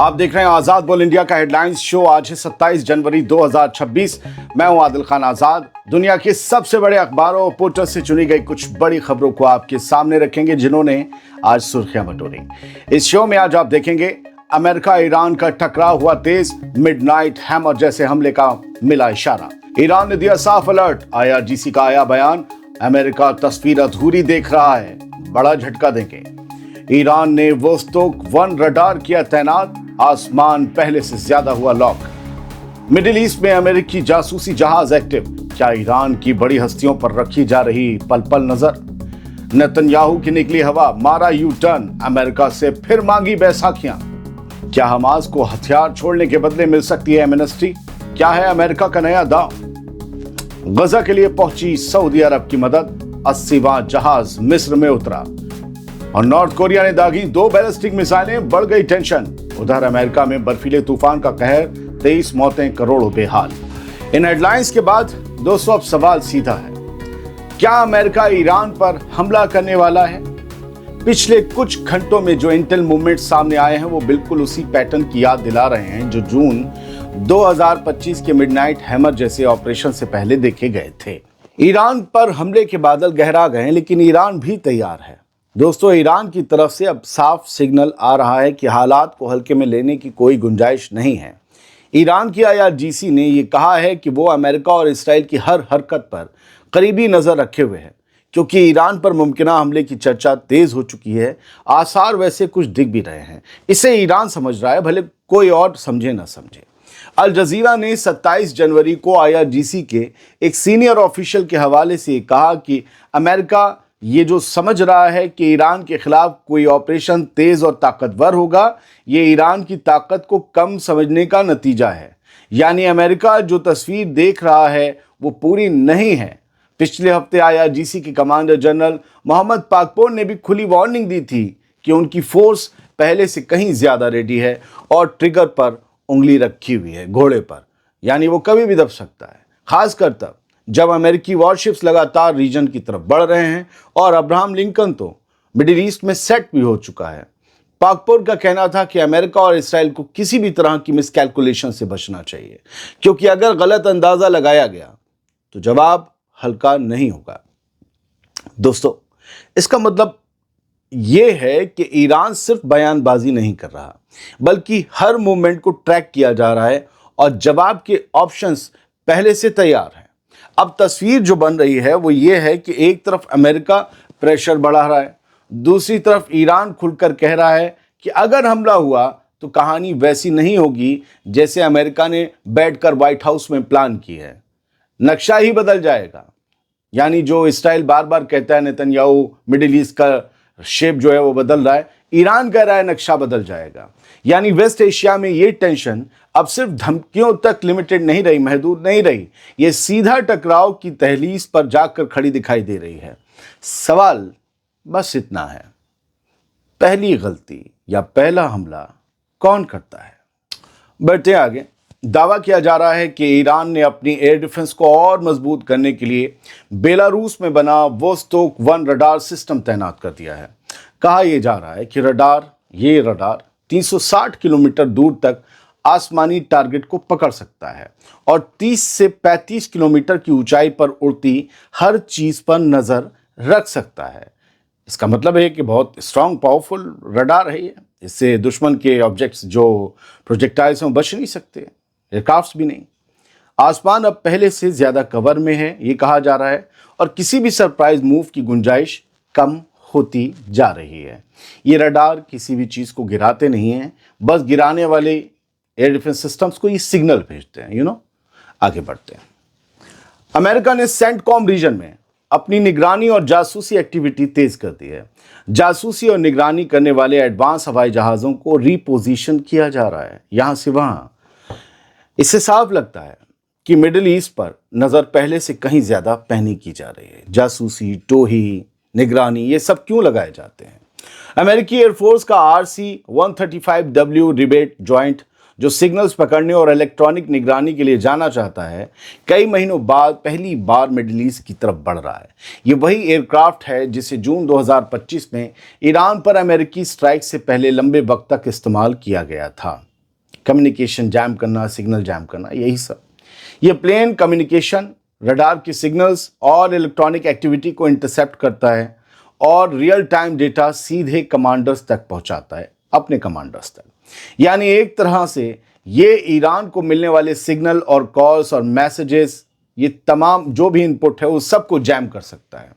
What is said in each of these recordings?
आप देख रहे हैं आजाद बोल इंडिया का हेडलाइंस शो। आज है 27 जनवरी 2026। मैं हूं आदिल खान आजाद। दुनिया के सबसे बड़े अखबारों और पोर्टल से चुनी गई कुछ बड़ी खबरों को आपके सामने रखेंगे, जिन्होंने आज सुर्खियां बटोरी। इस शो में आज आप देखेंगे अमेरिका ईरान का टकराव हुआ तेज, मिडनाइट हैमर जैसे हमले का मिला इशारा। ईरान ने दिया साफ अलर्ट, IRGC का आया बयान, अमेरिका तस्वीर अधूरी देख रहा है, बड़ा झटका देंगे। ईरान ने वोस्तोक 1 रडार किया तैनात, आसमान पहले से ज्यादा हुआ लॉक। मिडिल ईस्ट में अमेरिकी जासूसी जहाज एक्टिव, क्या ईरान की बड़ी हस्तियों पर रखी जा रही पल पल नजर। नेतन्याहू की निकली हवा, मारा यू टर्न, अमेरिका से फिर मांगी बैसाखियां। क्या हमास को हथियार छोड़ने के बदले मिल सकती है एमनेस्टी? क्या है अमेरिका का नया दांव? गजा के लिए पहुंची सऊदी अरब की मदद, 80वां जहाज मिस्र में उतरा। और नॉर्थ कोरिया ने दागी 2 बैलिस्टिक मिसाइलें, बढ़ गई टेंशन। उधर अमेरिका में बर्फीले तूफान का कहर, 23 मौतें, करोड़ों बेहाल। इन हेडलाइंस के बाद दोस्तों अब सवाल सीधा है, क्या अमेरिका ईरान पर हमला करने वाला है? पिछले कुछ घंटों में जो इंटेल मूवमेंट सामने आए हैं वो बिल्कुल उसी पैटर्न की याद दिला रहे हैं जो जून 2025 के मिडनाइट हैमर जैसे ऑपरेशन से पहले देखे गए थे। ईरान पर हमले के बादल गहरा गए, लेकिन ईरान भी तैयार है। दोस्तों, ईरान की तरफ से अब साफ सिग्नल आ रहा है कि हालात को हल्के में लेने की कोई गुंजाइश नहीं है। ईरान की IRGC ने ये कहा है कि वो अमेरिका और इसराइल की हर हरकत पर करीबी नज़र रखे हुए है, क्योंकि ईरान पर मुमकिना हमले की चर्चा तेज हो चुकी है। आसार वैसे कुछ दिख भी रहे हैं। इसे ईरान समझ रहा है, भले कोई और समझे ना समझे। अल जजीरा ने 27 जनवरी को IRGC के एक सीनियर ऑफिशियल के हवाले से कहा कि अमेरिका ये जो समझ रहा है कि ईरान के खिलाफ कोई ऑपरेशन तेज और ताकतवर होगा, ये ईरान की ताकत को कम समझने का नतीजा है। यानी अमेरिका जो तस्वीर देख रहा है वो पूरी नहीं है। पिछले हफ्ते IRGC के कमांडर जनरल मोहम्मद पाकपोर ने भी खुली वार्निंग दी थी कि उनकी फोर्स पहले से कहीं ज्यादा रेडी है और ट्रिगर पर उंगली रखी हुई है, घोड़े पर, यानी वो कभी भी दब सकता है, खासकर तब जब अमेरिकी वॉरशिप्स लगातार रीजन की तरफ बढ़ रहे हैं और अब्राहम लिंकन तो मिडिल ईस्ट में सेट भी हो चुका है। पाकपुर का कहना था कि अमेरिका और इसराइल को किसी भी तरह की मिसकैलकुलेशन से बचना चाहिए, क्योंकि अगर गलत अंदाजा लगाया गया तो जवाब हल्का नहीं होगा। दोस्तों, इसका मतलब यह है कि ईरान सिर्फ बयानबाजी नहीं कर रहा, बल्कि हर मूवमेंट को ट्रैक किया जा रहा है और जवाब के ऑप्शंस पहले से तैयार हैं। अब तस्वीर जो बन रही है वो ये है कि एक तरफ अमेरिका प्रेशर बढ़ा रहा है, दूसरी तरफ ईरान खुलकर कह रहा है कि अगर हमला हुआ तो कहानी वैसी नहीं होगी जैसे अमेरिका ने बैठकर व्हाइट हाउस में प्लान की है, नक्शा ही बदल जाएगा। यानी जो इसराइल बार बार कहता है नेतन्याहू मिडिल ईस्ट का शेप जो है वो बदल रहा है, ईरान कह रहा है नक्शा बदल जाएगा। यानी वेस्ट एशिया में ये टेंशन अब सिर्फ धमकियों तक लिमिटेड नहीं रही, महदूद नहीं रही, ये सीधा टकराव की तहलीज पर जाकर खड़ी दिखाई दे रही है। सवाल बस इतना है, पहली गलती या पहला हमला कौन करता है? बढ़ते आगे। दावा किया जा रहा है कि ईरान ने अपनी एयर डिफेंस को और मजबूत करने के लिए बेलारूस में बना वोस्तोक 1 रडार सिस्टम तैनात कर दिया है। कहा यह जा रहा है कि ये रडार 360 किलोमीटर दूर तक आसमानी टारगेट को पकड़ सकता है और 30 से 35 किलोमीटर की ऊंचाई पर उड़ती हर चीज पर नजर रख सकता है। इसका मतलब है कि बहुत स्ट्रांग पावरफुल रडार है ये। इससे दुश्मन के ऑब्जेक्ट्स जो प्रोजेक्टाइल्स हैं बच नहीं सकते, एयरक्राफ्ट्स भी नहीं। आसमान अब पहले से ज्यादा कवर में है, ये कहा जा रहा है, और किसी भी सरप्राइज मूव की गुंजाइश कम होती जा रही है। ये रडार किसी भी चीज को गिराते नहीं हैं, बस गिराने वाले एयर डिफेंस सिस्टम्स को ये सिग्नल भेजते हैं। आगे बढ़ते हैं। अमेरिका ने सेंटकॉम रीजन में अपनी निगरानी और जासूसी एक्टिविटी तेज कर दी है। जासूसी और निगरानी करने वाले एडवांस हवाई जहाज़ों को रीपोजिशन किया जा रहा है यहां से वहां। इससे साफ लगता है कि मिडिल ईस्ट पर नजर पहले से कहीं ज्यादा पैनी की जा रही है। जासूसी, टोही, निगरानी, ये सब क्यों लगाए जाते हैं? अमेरिकी एयरफोर्स का RC-135W रिबेट जॉइंट, जो सिग्नल्स पकड़ने और इलेक्ट्रॉनिक निगरानी के लिए जाना चाहता है, कई महीनों बाद पहली बार मिडिल ईस्ट की तरफ बढ़ रहा है। ये वही एयरक्राफ्ट है जिसे जून 2025 में ईरान पर अमेरिकी स्ट्राइक से पहले लंबे वक्त तक इस्तेमाल किया गया था। कम्युनिकेशन जैम करना, सिग्नल जैम करना, यही सब। ये प्लेन कम्युनिकेशन रडार के सिग्नल्स और इलेक्ट्रॉनिक एक्टिविटी को इंटरसेप्ट करता है और रियल टाइम डेटा सीधे कमांडर्स तक पहुंचाता है, अपने कमांडर्स तक। यानी एक तरह से ये ईरान को मिलने वाले सिग्नल और कॉल्स और मैसेजेस, ये तमाम जो भी इनपुट है उस सबको जैम कर सकता है।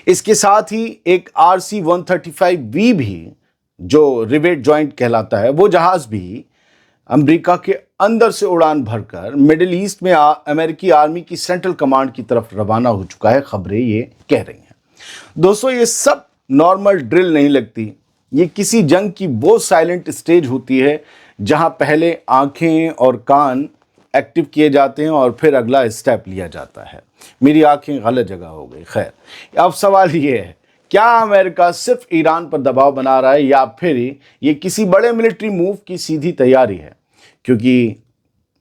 इसके साथ ही एक RC-135V भी, जो रिवेट जॉइंट कहलाता है, वो जहाज भी अमेरिका के अंदर से उड़ान भरकर मिडिल ईस्ट में अमेरिकी आर्मी की सेंट्रल कमांड की तरफ रवाना हो चुका है, खबरें ये कह रही हैं। दोस्तों, ये सब नॉर्मल ड्रिल नहीं लगती। ये किसी जंग की वो साइलेंट स्टेज होती है जहां पहले आंखें और कान एक्टिव किए जाते हैं और फिर अगला स्टेप लिया जाता है। मेरी आंखें गलत जगह हो गई। खैर, अब सवाल ये है, क्या अमेरिका सिर्फ ईरान पर दबाव बना रहा है या फिर ये किसी बड़े मिलिट्री मूव की सीधी तैयारी है? क्योंकि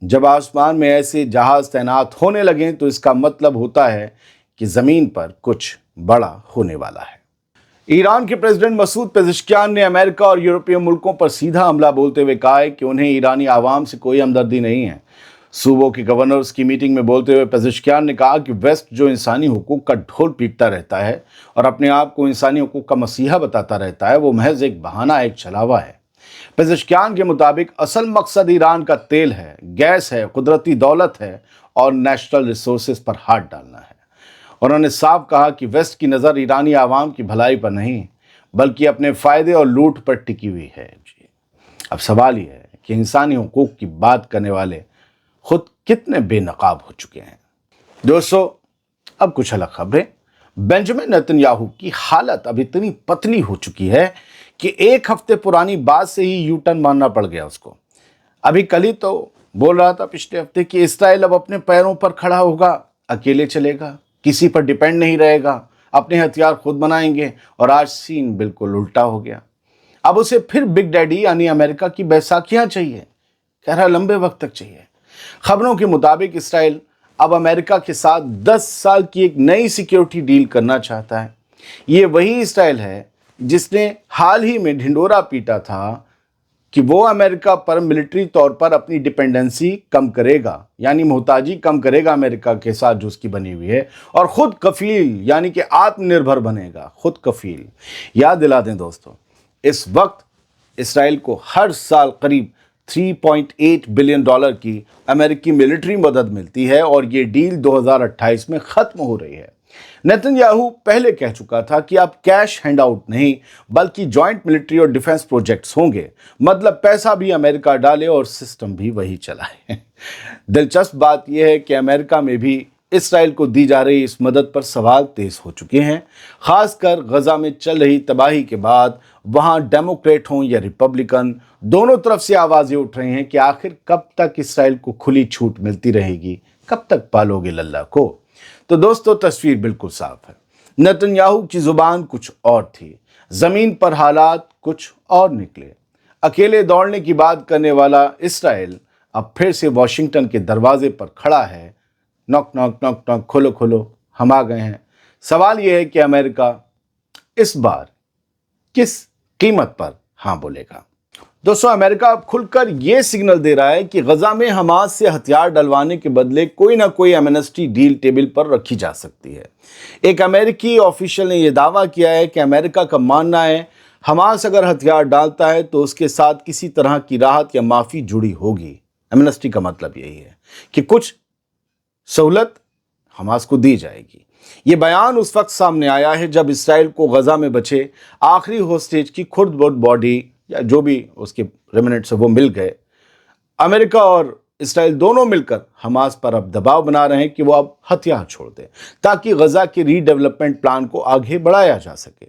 जब आसमान में ऐसे जहाज तैनात होने लगे तो इसका मतलब होता है कि ज़मीन पर कुछ बड़ा होने वाला है। ईरान के प्रेसिडेंट मसूद पेज़ेश्कियान ने अमेरिका और यूरोपीय मुल्कों पर सीधा हमला बोलते हुए कहा है कि उन्हें ईरानी आवाम से कोई हमदर्दी नहीं है। सूबों के गवर्नर्स की मीटिंग में बोलते हुए पेज़ेश्कियान ने कहा कि वेस्ट जो इंसानी हुकूक का ढोल पीटता रहता है और अपने आप को इंसानी हुकूक का मसीहा बताता रहता है, वो महज एक बहाना, एक छलावा है। पेज़ेश्कियान के मुताबिक असल मकसद ईरान का तेल है, गैस है, कुदरती दौलत है और नेशनल रिसोर्सेज पर हाथ डालना है। उन्होंने साफ कहा कि वेस्ट की नज़र ईरानी आवाम की भलाई पर नहीं बल्कि अपने फ़ायदे और लूट पर टिकी हुई है। जी, अब सवाल यह है कि इंसानी हुकूक की बात करने वाले खुद कितने बेनकाब हो चुके हैं। दोस्तों, अब कुछ अलग खबरें। बेंजामिन नेतन्याहू की हालत अब इतनी पतली हो चुकी है कि एक हफ्ते पुरानी बात से ही यू टर्न मारना पड़ गया उसको। अभी कल ही तो बोल रहा था पिछले हफ्ते कि इस्राइल अब अपने पैरों पर खड़ा होगा, अकेले चलेगा, किसी पर डिपेंड नहीं रहेगा, अपने हथियार खुद बनाएंगे, और आज सीन बिल्कुल उल्टा हो गया। अब उसे फिर बिग डैडी यानी अमेरिका की बैसाखियां चाहिए, कह रहा लंबे वक्त तक चाहिए। खबरों के मुताबिक इस्राइल अब अमेरिका के साथ 10 साल की एक नई सिक्योरिटी डील करना चाहता है। ये वही इस्राइल है जिसने हाल ही में ढिंडोरा पीटा था कि वो अमेरिका पर मिलिट्री तौर पर अपनी डिपेंडेंसी कम करेगा, यानी मोहताजी कम करेगा अमेरिका के साथ जो उसकी बनी हुई है, और खुद कफील यानी कि आत्मनिर्भर बनेगा, खुद कफील। याद दिला दें दोस्तों, इस वक्त इस्राइल को हर साल करीब $3.8 बिलियन की अमेरिकी मिलिट्री मदद मिलती है और ये डील 2028 में ख़त्म हो रही है। नेतन्याहू पहले कह चुका था कि अब कैश हैंडआउट नहीं बल्कि जॉइंट मिलिट्री और डिफेंस प्रोजेक्ट्स होंगे, मतलब पैसा भी अमेरिका डाले और सिस्टम भी वही चलाए। दिलचस्प बात यह है कि अमेरिका में भी इसराइल को दी जा रही इस मदद पर सवाल तेज हो चुके हैं, खासकर गजा में चल रही तबाही के बाद। वहां डेमोक्रेट हों या रिपब्लिकन, दोनों तरफ से आवाजें उठ रही हैं कि आखिर कब तक इसराइल को खुली छूट मिलती रहेगी, कब तक पालोगे लल्ला को। तो दोस्तों, तस्वीर बिल्कुल साफ है। नेतन्याहू की जुबान कुछ और थी, जमीन पर हालात कुछ और निकले। अकेले दौड़ने की बात करने वाला इसराइल अब फिर से वॉशिंगटन के दरवाजे पर खड़ा है, नॉक नॉक नॉक नॉक, खोलो खोलो, हम आ गए हैं। सवाल यह है कि अमेरिका इस बार किस कीमत पर हाँ बोलेगा। दोस्तों, अमेरिका अब खुलकर यह सिग्नल दे रहा है कि गजा में हमास से हथियार डलवाने के बदले कोई ना कोई एमनेस्टी डील टेबल पर रखी जा सकती है। एक अमेरिकी ऑफिशियल ने यह दावा किया है कि अमेरिका का मानना है हमास अगर हथियार डालता है तो उसके साथ किसी तरह की राहत या माफ़ी जुड़ी होगी। एमनेस्टी का मतलब यही है कि कुछ सहूलत हमास को दी जाएगी। ये बयान उस वक्त सामने आया है जब इसराइल को गजा में बचे आखिरी होस्टेज की खुर्द-बुर्द बॉडी या जो भी उसके रेमिनेंट्स है वो मिल गए। अमेरिका और इसराइल दोनों मिलकर हमास पर अब दबाव बना रहे हैं कि वो अब हथियार छोड़ दें ताकि गजा के रीडेवलपमेंट प्लान को आगे बढ़ाया जा सके।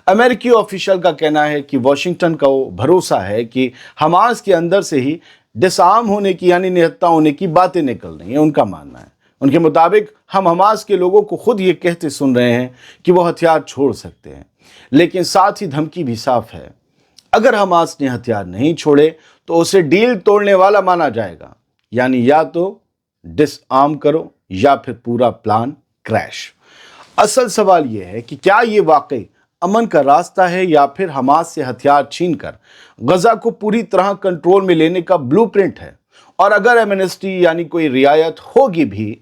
अमेरिकी ऑफिशियल का कहना है कि वॉशिंगटन का वो भरोसा है कि हमास के अंदर से ही डिसआर्म होने की यानी निहत्ता होने की बातें निकल रही हैं। उनका मानना है, उनके मुताबिक हम हमास के लोगों को खुद ये कहते सुन रहे हैं कि वो हथियार छोड़ सकते हैं, लेकिन साथ ही धमकी भी साफ है, अगर हमास ने हथियार नहीं छोड़े तो उसे डील तोड़ने वाला माना जाएगा, यानी या तो डिसआर्म करो या फिर पूरा प्लान क्रैश। असल सवाल यह है कि क्या ये वाकई अमन का रास्ता है या फिर हमास से हथियार छीनकर गजा को पूरी तरह कंट्रोल में लेने का ब्लूप्रिंट है? और अगर एमनेस्टी यानी कोई रियायत होगी भी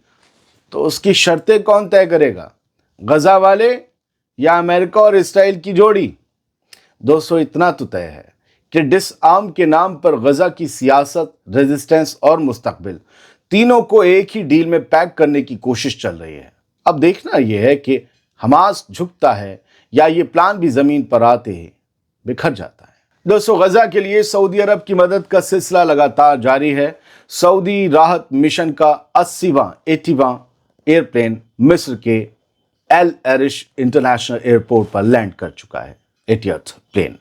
तो उसकी शर्तें कौन तय करेगा, गजा वाले या अमेरिका और इसराइल की जोड़ी? दोस्तों, इतना तो तय है कि डिसआर्म के नाम पर गजा की सियासत, रेजिस्टेंस और मुस्तकबिल तीनों को एक ही डील में पैक करने की कोशिश चल रही है। अब देखना यह है कि हमास झुकता है या ये प्लान भी जमीन पर आते ही बिखर जाता है। दोस्तों, गजा के लिए सऊदी अरब की मदद का सिलसिला लगातार जारी है। सऊदी राहत मिशन का 80वां एयरप्लेन मिस्र के एल एरिश इंटरनेशनल एयरपोर्ट पर लैंड कर चुका है। 80th प्लेन,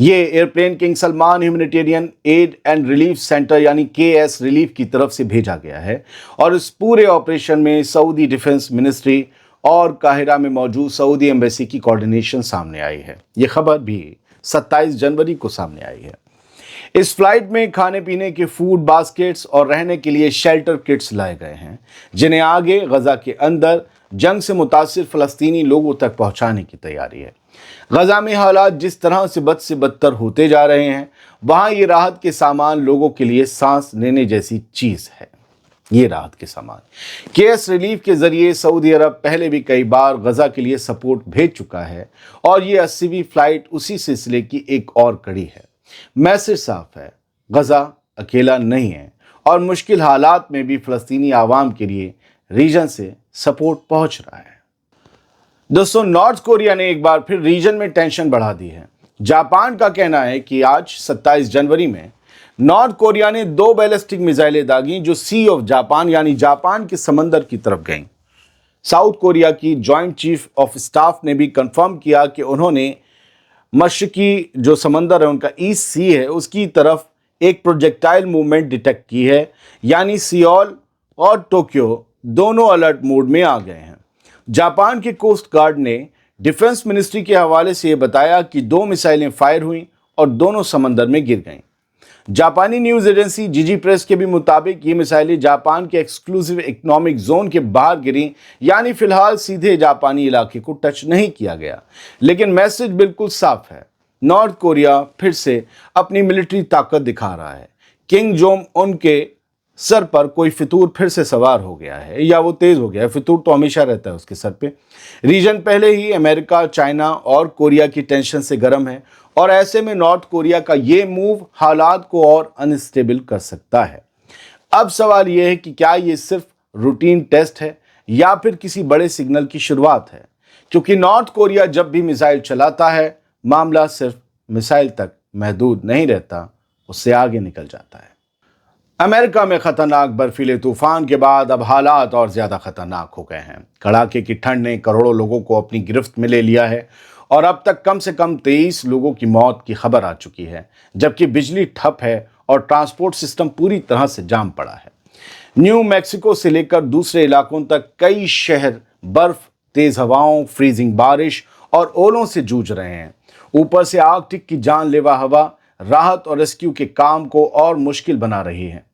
ये airplane king Salman humanitarian add and relief centre यानी KS रिलीफ की तरफ से भेजा गया है और इस पूरे ऑपरेशन में सऊदी डिफेंस मिनिस्ट्री और काहिरा में मौजूद सऊदी एम्बेसी की कोऑर्डिनेशन सामने आई है। ये खबर भी 27 जनवरी को सामने आई है। इस फ्लाइट में खाने पीने के फूड बास्केट्स और रहने के लिए शेल्टर किट्स लाए गए हैं, जिन्हें आगे गजा के अंदर जंग से मुतासिर फ़लस्तीनी लोगों तक पहुंचाने की तैयारी है। गजा में हालात जिस तरह से बद से बदतर होते जा रहे हैं, वहां ये राहत के सामान लोगों के लिए सांस लेने जैसी चीज़ है। ये राहत के सामान KS रिलीफ के जरिए सऊदी अरब पहले भी कई बार गजा के लिए सपोर्ट भेज चुका है और ये 80वीं फ्लाइट उसी सिलसिले की एक और कड़ी है। मैसेज साफ है, गजा अकेला नहीं है और मुश्किल हालात में भी फ़लस्तीनी आवाम के लिए रीजन से सपोर्ट पहुंच रहा है। दोस्तों, नॉर्थ कोरिया ने एक बार फिर रीजन में टेंशन बढ़ा दी है। जापान का कहना है कि आज 27 जनवरी में नॉर्थ कोरिया ने 2 बैलिस्टिक मिसाइलें दागी जो सी ऑफ जापान यानी जापान के समंदर की तरफ गईं। साउथ कोरिया की जॉइंट चीफ ऑफ स्टाफ ने भी कंफर्म किया कि उन्होंने मशरकी जो समंदर है उनका ईस्ट सी है उसकी तरफ एक प्रोजेक्टाइल मूवमेंट डिटेक्ट की है, यानी सियोल और टोक्यो दोनों अलर्ट मोड में आ गए हैं। जापान के कोस्ट गार्ड ने डिफेंस मिनिस्ट्री के हवाले से ये बताया कि 2 मिसाइलें फायर हुई और दोनों समंदर में गिर गईं। जापानी न्यूज़ एजेंसी जीजी प्रेस के भी मुताबिक ये मिसाइलें जापान के एक्सक्लूसिव इकोनॉमिक जोन के बाहर गिरी, यानी फिलहाल सीधे जापानी इलाके को टच नहीं किया गया। लेकिन मैसेज बिल्कुल साफ है, नॉर्थ कोरिया फिर से अपनी मिलिट्री ताकत दिखा रहा है। किंग जोंग उन के सर पर कोई फितूर फिर से सवार हो गया है या वो तेज हो गया है। फितूर तो हमेशा रहता है उसके सर पे। रीजन पहले ही अमेरिका, चाइना और कोरिया की टेंशन से गर्म है और ऐसे में नॉर्थ कोरिया का ये मूव हालात को और अनस्टेबल कर सकता है। अब सवाल यह है कि क्या ये सिर्फ रूटीन टेस्ट है या फिर किसी बड़े सिग्नल की शुरुआत है, क्योंकि नॉर्थ कोरिया जब भी मिसाइल चलाता है मामला सिर्फ मिसाइल तक महदूद नहीं रहता, उससे आगे निकल जाता है। अमेरिका में खतरनाक बर्फीले तूफान के बाद अब हालात और ज्यादा खतरनाक हो गए हैं। कड़ाके की ठंड ने करोड़ों लोगों को अपनी गिरफ्त में ले लिया है और अब तक कम से कम 23 लोगों की मौत की खबर आ चुकी है, जबकि बिजली ठप है और ट्रांसपोर्ट सिस्टम पूरी तरह से जाम पड़ा है। न्यू मैक्सिको से लेकर दूसरे इलाकों तक कई शहर बर्फ, तेज हवाओं, फ्रीजिंग बारिश और ओलों से जूझ रहे हैं। ऊपर से आर्कटिक की जानलेवा हवा राहत और रेस्क्यू के काम को और मुश्किल बना रही है।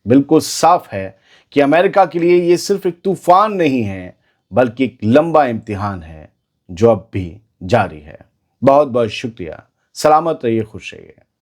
बिल्कुल साफ है कि अमेरिका के लिए ये सिर्फ एक तूफान नहीं है, बल्कि एक लंबा इम्तिहान है जो अब भी जारी है। बहुत बहुत शुक्रिया। सलामत रहिए, खुश रहिए।